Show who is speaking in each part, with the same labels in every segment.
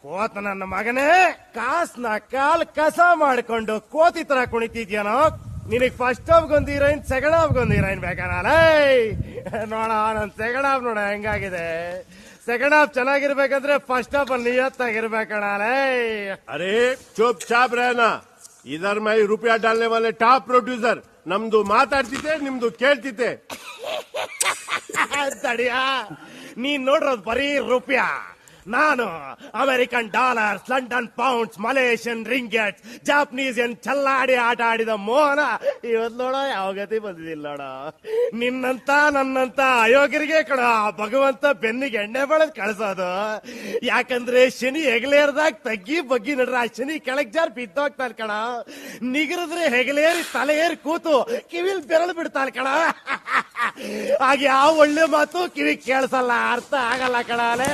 Speaker 1: ಕೋತ ನನ್ನ ಮಗನೇ, ಕಾಸ್ನ ಕಾಲ್ ಕಸ ಮಾಡ್ಕೊಂಡು ಕೋತಿ ತರ ಕುಣಿತಿದ್ಯಾನೋ. ನಿನಗ್ ಫಸ್ಟ್ ಹಾಫ್ ಗೊಂದು ಹೀರೋಯಿನ್, ಸೆಕೆಂಡ್ ಹಾಫ್ ಗೊಂದು ಹೀರೋಯಿನ್ ಬೇಕಾನಲ್ಲ. ನೋಡ ನನ್ ಸೆಕೆಂಡ್ ಹಾಫ್ ನೋಡ ಹೆಂಗಾಗಿದೆ. ಸೆಕೆಂಡ್ ಹಾಫ್ ಚೆನ್ನಾಗಿರ್ಬೇಕಂದ್ರೆ ಫಸ್ಟ್ ಹಾಫ್ ಅಲ್ಲಿ ನಿಯತ್ತಾಗಿರ್ಬೇಕಣಲೇ.
Speaker 2: अरे चुपचाप रहना. इधर मैं रुपया डालने वाले टॉप प्रोड्यूसर. ನಮ್ದು ಮಾತಾಡ್ತಿದ್ದೆ, ನಿಮ್ದು ಕೇಳ್ತಿದ್ದೆ.
Speaker 1: ತಡಿಯ, ನೀನ್ ನೋಡ್ರೋದು ಬರೀ ರೂಪಾಯ. ನಾನು American dollars, London pounds, Malaysian ringgits, Japanese ಚಲ್ಲಾಡಿ ಆಟ ಆಡಿದ ಮೋಹನ ಇವತ್ ನೋಡ ಯಾವ ಗತಿ ಬಂದಿದಿಲ್ಲ ನೋಡ. ನಿನ್ನಂತ ನನ್ನಂತ ಅಯೋಗ್ಯರಿಗೆ ಕಣ ಭಗವಂತ ಬೆನ್ನಿಗೆ ಎಣ್ಣೆ ಬೆಳೆದ್ ಕಳ್ಸೋದು. ಯಾಕಂದ್ರೆ ಶನಿ ಹೆಗಲೇರ್ದಾಗ ತಗ್ಗಿ ಬಗ್ಗಿ ನಡ್ರ ಆ ಶನಿ ಕೆಳಗ್ ಜಾರ್ ಬಿದ್ದೋಗ್ತಾನ ಕಣ. ನಿಗರಿದ್ರೆ ಹೆಗಲೇರಿ ತಲೆ ಏರಿ ಕೂತು ಕಿವಿಲ್ ಬೆರಳು ಬಿಡ್ತಾನ ಕಣ. ಹಾಗೆ ಯಾವ ಒಳ್ಳೆ ಮಾತು ಕಿವಿ ಕೇಳಿಸಲ್ಲ, ಅರ್ಥ ಆಗಲ್ಲ ಕಣಾಲೇ.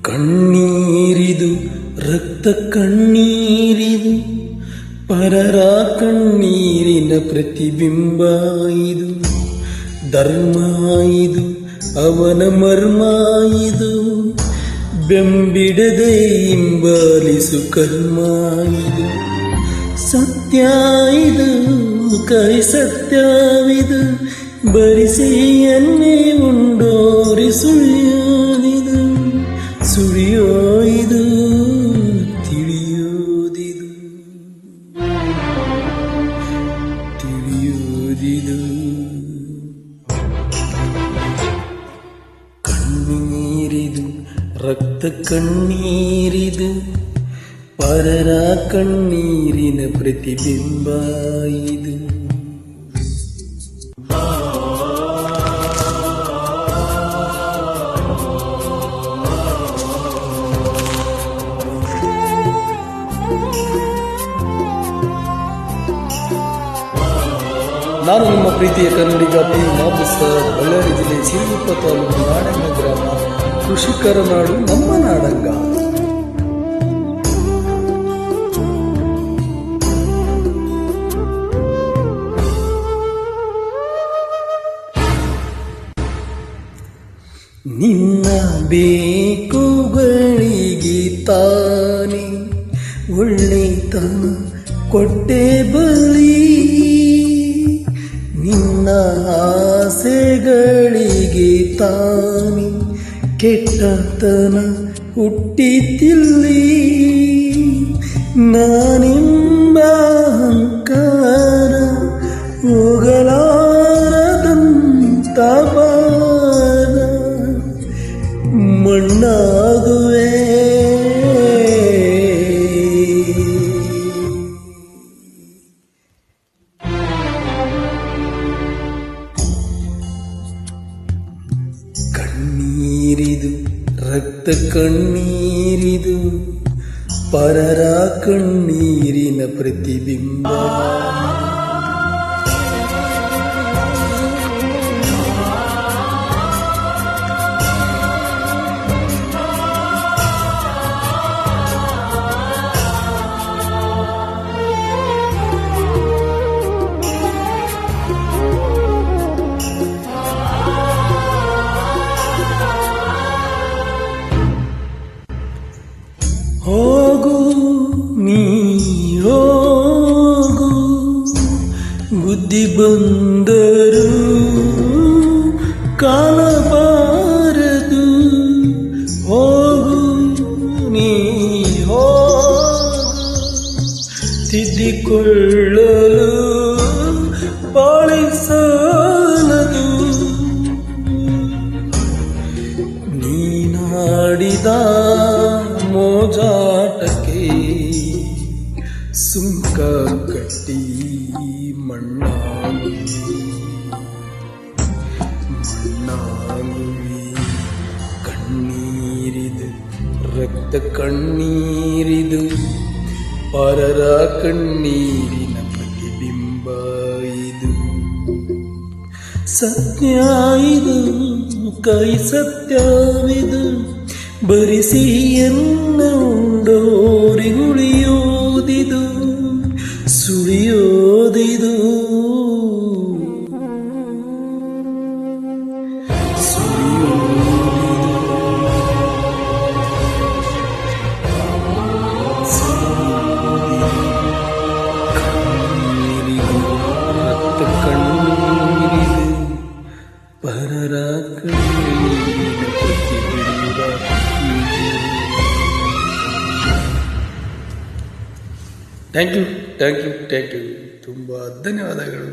Speaker 3: ಕಣ್ಣೀರಿದು ರಕ್ತ ಕಣ್ಣೀರಿದು, ಪರರ ಕಣ್ಣೀರಿನ ಪ್ರತಿಬಿಂಬ ಇದು. ಧರ್ಮ ಇದು ಅವನ ಮರ್ಮ ಇದು, ಬೆಂಬಿಡದೆ ಹಿಂಬಾಲಿಸು ಕರ್ಮ ಇದು. ಸತ್ಯ ಇದು ಕೈ ಸತ್ಯವಿದು, ಬರಿಸಿಯನ್ನೇ ಉಂಡೋರಿ ಸುಳಿಯೋದಿದು. ಸುಳಿಯೋದು ತಿಳಿಯೋದಿದು, ತಿಳಿಯೋದಿದು. ಕಣ್ಣೀರಿದು ರಕ್ತ ಕಣ್ಣೀರಿದು, ಪರರ ಕಣ್ಣೀರಿನ ಪ್ರತಿಬಿಂಬ ಇದು. ನಾನು ನಿಮ್ಮ ಪ್ರೀತಿಯ ಕನ್ನಡಿಗ ಪಿ ಮಾಬುಸ, ಬಳ್ಳಾರಿ ಜಿಲ್ಲೆ ಸಿರುಗುಪ್ಪ ತಾಲೂಕು ನಾಡಂಗ ಗ್ರಾಮ, ಕೃಷಿಕರ ನಾಡು ನಮ್ಮ ನಾಡಂಗ. ನಿನ್ನ ಬೇಕುಗಳಿಗೆ ತಾನೆ ಒಳ್ಳೆತನ ಕೊಟ್ಟೆ ಬಲಿ, ನಿನ್ನ ಆಸೆಗಳಿಗೆ ತಾನೆ ಕೆಟ್ಟತನ ಹುಟ್ಟಿತಿಲ್ಲಿ. ನಾನೆಂಬ ಅಹಂಕಾರ ಹೋಗಲಾರದಂತ ಬಾರ ಮಣ್ಣಾಗುವೆ. ಕಣ್ಣೀರಿದು ರಕ್ತ ಕಣ್ಣೀರಿದು, ಪರರ ಕಣ್ಣೀರಿನ ಪ್ರತಿಬಿಂಬ. ಹೋಗು ನೀ ಹೋಗು, ಬುದ್ಧಿ ಬಂದರು ಕಾಲಬಾರದು. ಹೋಗು ನೀ ಹೋಗು, ತಿದ್ದಿಕೊಳ್ಳಲು ಬಾಳಿಸಲದು. ನೀನಾಡಿದ ಮೋಜಾಟಕ್ಕೆ ಸುಂಕ ಕಟ್ಟಿ ಮಣ್ಣಾಗುವಿ. ಕಣ್ಣೀರಿದು ರಕ್ತ ಕಣ್ಣೀರಿದು, ಪರರ ಕಣ್ಣೀರಿನ ಪ್ರತಿಬಿಂಬ ಇದು. ಸತ್ಯ ಇದು ಕೈ ಸತ್ಯವಿದು, ಬರಿಸಿಯನ್ನ ಉಂಡೋರಿ ಉಳಿಯೋದಿದು. ಸುಳಿಯೋದಿದು thank you thank you thank you ತುಂಬ ಧನ್ಯವಾದಗಳು.